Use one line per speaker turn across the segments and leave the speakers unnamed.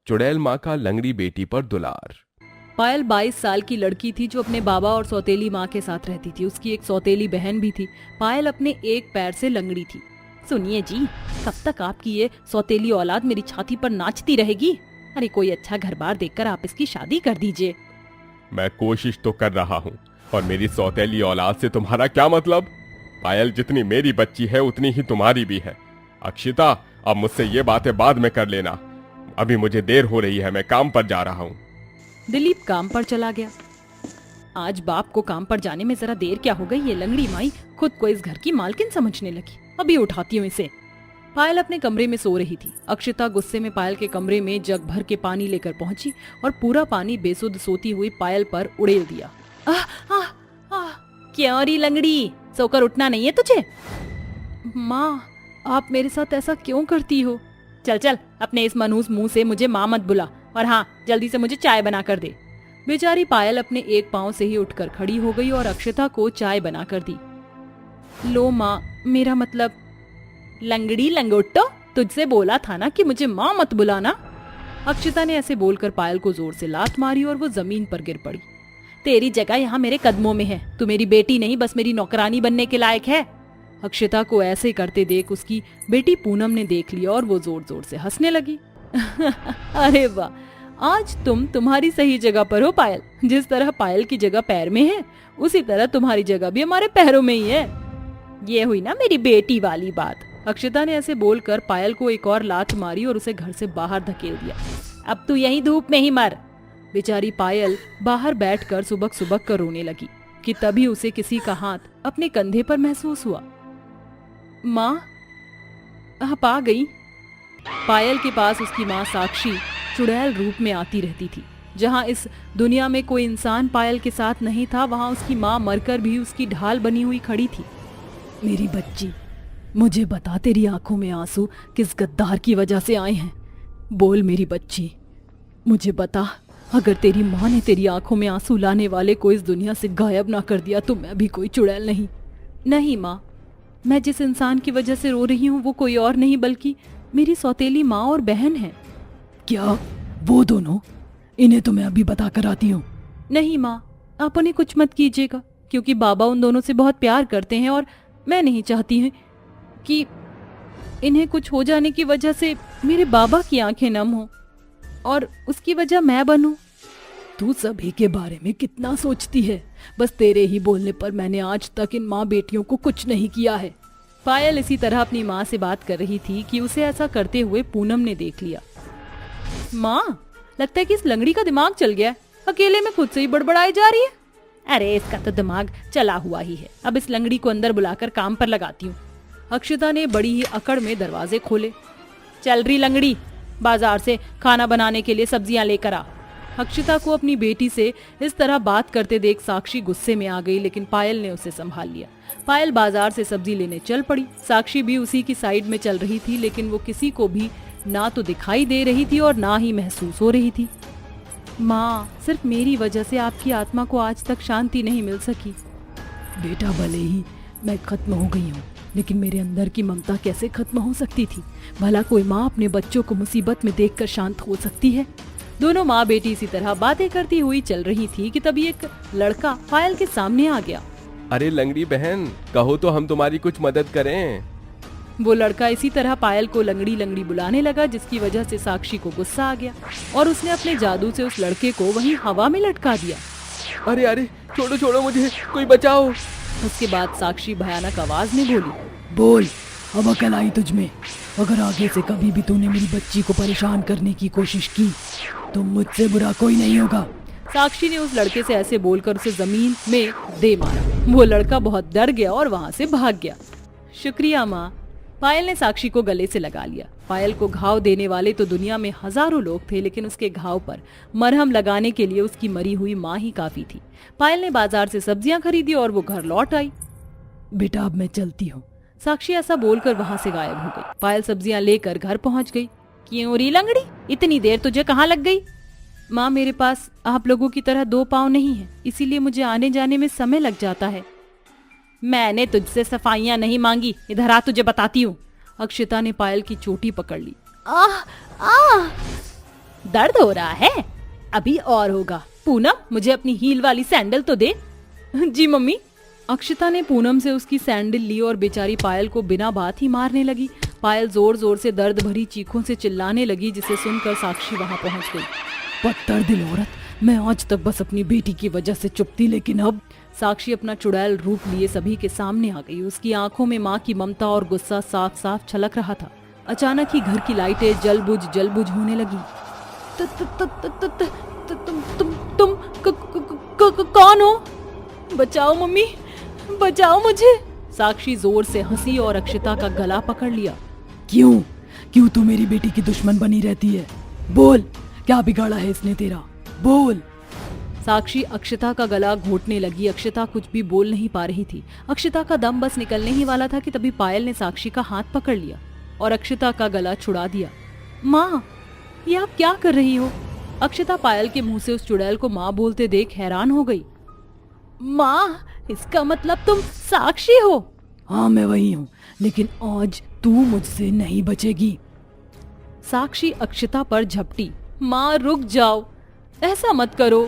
चुड़ैल माँ का लंगड़ी बेटी पर दुलार।
पायल 22 साल की लड़की थी जो अपने बाबा और सौतेली माँ के साथ रहती थी। उसकी एक सौतेली बहन भी थी। पायल अपने एक पैर से लंगड़ी थी। सुनिए जी, कब तक आपकी ये सौतेली औलाद मेरी छाती पर नाचती रहेगी? अरे कोई अच्छा घर बार देखकर आप इसकी शादी कर दीजिए।
मैं कोशिश तो कर रहा हूँ, और मेरी सौतेली औलाद से तुम्हारा क्या मतलब? पायल जितनी मेरी बच्ची है उतनी ही तुम्हारी भी है। अक्षिता, अब मुझसे ये बातें बाद में कर लेना। अभी मुझे देर हो रही है, मैं काम पर जा रहा हूँ।
दिलीप काम पर चला गया। आज बाप को काम पर जाने में जरा देर क्या हो गई? ये लंगड़ी माई खुद को इस घर की मालकिन समझने लगी। अभी उठाती हूँ इसे। पायल अपने कमरे में सो रही थी। अक्षिता गुस्से में पायल के कमरे में जग भर के पानी लेकर पहुंची और पूरा पानी बेसुध सोती हुई पायल पर उड़ेल दिया। आह, आह, आह, क्यों री लंगड़ी, सोकर उठना नहीं है तुझे? माँ, आप मेरे साथ ऐसा क्यों करती हो? चल चल, अपने इस मनहूस मुंह से मुझे माँ मत बुला, और हाँ, जल्दी से मुझे चाय बना कर दे। बेचारी पायल अपने एक पांव से ही उठकर खड़ी हो गई और अक्षिता को चाय बना कर दी। लो माँ, मेरा मतलब। लंगड़ी लंगोटो, तुझसे बोला था ना कि मुझे माँ मत बुलाना। अक्षिता ने ऐसे बोलकर पायल को जोर से लात मारी और वो जमीन पर गिर पड़ी। तेरी जगह यहाँ मेरे कदमों में है। तू मेरी बेटी नहीं, बस मेरी नौकरानी बनने के लायक है। अक्षिता को ऐसे करते देख उसकी बेटी पूनम ने देख लिया और वो जोर जोर से हंसने लगी। अरे वाह, आज तुम तुम्हारी सही जगह पर हो पायल। जिस तरह पायल की जगह पैर में है, उसी तरह तुम्हारी जगह भी हमारे पैरों में ही है। ये हुई ना मेरी बेटी वाली बात। अक्षिता ने ऐसे बोलकर पायल को एक और लात मारी और उसे घर से बाहर धकेल दिया। अब तू यहीं धूप में ही मर। बेचारी पायल बाहर बैठकर सुबक सुबक कर रोने लगी कि तभी उसे किसी का हाथ अपने कंधे पर महसूस हुआ। माँ, आप आ गई। पायल के पास उसकी माँ साक्षी चुड़ैल रूप में आती रहती थी। जहाँ इस दुनिया में कोई इंसान पायल के साथ नहीं था, वहाँ उसकी माँ मरकर भी उसकी ढाल बनी हुई खड़ी थी। मेरी बच्ची, मुझे बता, तेरी आंखों में आंसू किस गद्दार की वजह से आए हैं? बोल मेरी बच्ची, मुझे बता। अगर तेरी माँ ने तेरी आंखों में आंसू लाने वाले को इस दुनिया से गायब ना कर दिया तो मैं भी कोई चुड़ैल नहीं। नहीं माँ, मैं जिस इंसान की वजह से रो रही हूँ वो कोई और नहीं बल्कि मेरी सौतेली माँ और बहन है। क्या? वो दोनों? इन्हें तो मैं अभी बता कर आती हूँ। नहीं माँ, आप उन्हें कुछ मत कीजिएगा, क्योंकि बाबा उन दोनों से बहुत प्यार करते हैं और मैं नहीं चाहती हूँ कि इन्हें कुछ हो जाने की वजह से मेरे बाबा की आंखें नम हो और उसकी वजह मैं बनूं। तू सभी के बारे में कितना सोचती है? बस तेरे ही बोलने पर मैंने आज तक इन माँ बेटियों को कुछ नहीं किया है। पायल इसी तरह अपनी माँ से बात कर रही थी कि उसे ऐसा करते हुए पूनम ने देख लिया। माँ, लगता है कि इस लंगड़ी का दिमाग चल गया है। अकेले में खुद से ही बड़बड़ाई जा रही है। अरे इसका तो दिमाग चला हुआ ही है। अब इस लंगड़ी को अंदर बुलाकर काम पर लगाती हूँ। अक्षिता ने बड़ी ही अकड़ में दरवाजे खोले। चल रही लंगड़ी, बाजार से खाना बनाने के लिए सब्जियां लेकर आ। अक्षिता को अपनी बेटी से इस तरह बात करते देख साक्षी गुस्से में आ गई, लेकिन पायल ने उसे संभाल लिया। पायल बाजार से सब्जी लेने चल पड़ी। साक्षी भी उसी की साइड में चल रही थी, लेकिन वो किसी को भी ना तो दिखाई दे रही थी और ना ही महसूस हो रही थी। माँ, सिर्फ मेरी वजह से आपकी आत्मा को आज तक शांति नहीं मिल सकी। बेटा, भले ही मैं खत्म हो गई हूँ, लेकिन मेरे अंदर की ममता कैसे खत्म हो सकती थी? भला कोई माँ अपने बच्चों को मुसीबत में देखकर शांत हो सकती है? दोनों माँ बेटी इसी तरह बातें करती हुई चल रही थी कि तभी एक लड़का पायल के सामने आ गया।
अरे लंगड़ी बहन, कहो तो हम तुम्हारी कुछ मदद करें।
वो लड़का इसी तरह पायल को लंगड़ी लंगड़ी बुलाने लगा, जिसकी वजह से साक्षी को गुस्सा आ गया और उसने अपने जादू से उस लड़के को वहीं हवा में लटका दिया।
अरे अरे, छोड़ो छोड़ो मुझे, कोई बचाओ।
उसके बाद साक्षी भयानक आवाज में बोली, बोल, अब अकल आई तुझमें? अगर आगे से कभी भी तूने मेरी बच्ची को परेशान करने की कोशिश की तो मुझसे बुरा कोई नहीं होगा। साक्षी ने उस लड़के से ऐसे बोलकर उसे जमीन में दे मारा। वो लड़का बहुत डर गया और वहाँ से भाग गया। शुक्रिया माँ। पायल ने साक्षी को गले से लगा लिया। पायल को घाव देने वाले तो दुनिया में हजारों लोग थे, लेकिन उसके घाव पर मरहम लगाने के लिए उसकी मरी हुई माँ ही काफी थी। पायल ने बाजार से सब्जियां खरीदी और वो घर लौट आई। बेटा, अब मैं चलती हूँ। साक्षी ऐसा बोलकर वहाँ से गायब हो गई। पायल सब्जियां लेकर घर पहुँच गई। क्यों री लंगड़ी, इतनी देर तुझे कहाँ लग गई? माँ, मेरे पास आप लोगों की तरह दो पाँव नहीं है, इसीलिए मुझे आने जाने में समय लग जाता है। मैंने तुझसे सफाइयां नहीं मांगी, इधर आ, तुझे बताती हूँ। अक्षिता ने पायल की चोटी पकड़ ली। आह आह। दर्द हो रहा है? अभी और होगा। पूनम, मुझे अपनी हील वाली सैंडल तो दे। जी मम्मी। अक्षिता ने पूनम से उसकी सैंडल ली और बेचारी पायल को बिना बात ही मारने लगी। पायल जोर जोर से दर्द भरी चीखों से चिल्लाने लगी, जिसे सुनकर साक्षी वहां पहुंच गई। पत्थर दिल औरत, मैं आज तक बस अपनी बेटी की वजह से चुप थी, लेकिन अब। साक्षी अपना चुड़ैल रूप लिए सभी के सामने आ गई। उसकी आंखों में माँ की ममता और गुस्सा साफ साफ छलक रहा था। अचानक ही घर की लाइटें जल बुझ होने लगी। तुम कौन हो? बचाओ मम्मी, बचाओ मुझे। साक्षी जोर से हंसी और अक्षिता का गला पकड़ लिया। क्यों तू मेरी बेटी की दुश्मन बनी रहती है? बोल, क्या बिगाड़ा है इसने तेरा? बोल। साक्षी अक्षिता का गला घोटने लगी। अक्षिता कुछ भी बोल नहीं पा रही थी। अक्षिता का दम बस निकलने ही वाला था कि तभी पायल ने साक्षी का हाथ पकड़ लिया और अक्षिता का गला छुड़ा दिया। माँ, ये आप क्या कर रही हो? अक्षिता पायल के मुंह से उस चुड़ैल को माँ बोलते देख हैरान हो गई। माँ, इसका मतलब तुम साक्षी हो? हाँ, मैं वही हूँ, लेकिन आज तू मुझसे नहीं बचेगी। साक्षी अक्षिता पर झपटी। माँ रुक जाओ, ऐसा मत करो,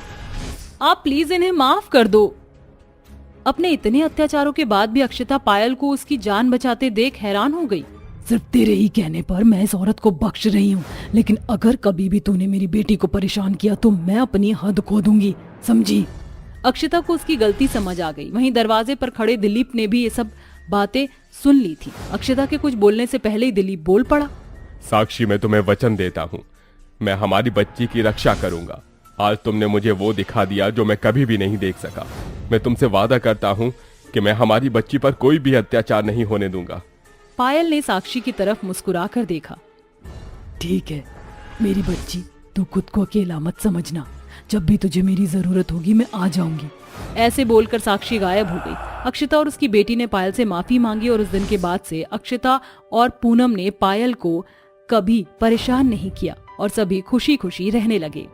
आप प्लीज इन्हें माफ कर दो। अपने इतने अत्याचारों के बाद भी अक्षिता पायल को उसकी जान बचाते देख हैरान हो गई। सिर्फ तेरे ही कहने पर मैं इस औरत को बख्श रही हूँ, लेकिन अगर कभी भी तूने मेरी बेटी को परेशान किया तो मैं अपनी हद खो दूंगी, समझी? अक्षिता को उसकी गलती समझ आ गई। वहीं दरवाजे पर खड़े दिलीप ने भी ये सब बातें सुन ली थी। अक्षिता के कुछ बोलने से पहले ही दिलीप बोल पड़ा।
साक्षी, मैं तुम्हें वचन देता हूँ, मैं हमारी बच्ची की रक्षा करूंगा। आज तुमने मुझे वो दिखा दिया जो मैं कभी भी नहीं देख सका। मैं तुमसे वादा करता हूँ कि मैं हमारी बच्ची पर कोई भी अत्याचार नहीं होने दूंगा।
पायल ने साक्षी की तरफ मुस्कुरा कर देखा। ठीक है मेरी बच्ची, तू खुद को अकेला मत समझना। जब भी तुझे मेरी जरूरत होगी मैं आ जाऊंगी। ऐसे बोलकर साक्षी गायब हो गई। अक्षिता और उसकी बेटी ने पायल से माफी मांगी और उस दिन के बाद से अक्षिता और पूनम ने पायल को कभी परेशान नहीं किया और सभी खुशी खुशी रहने लगे।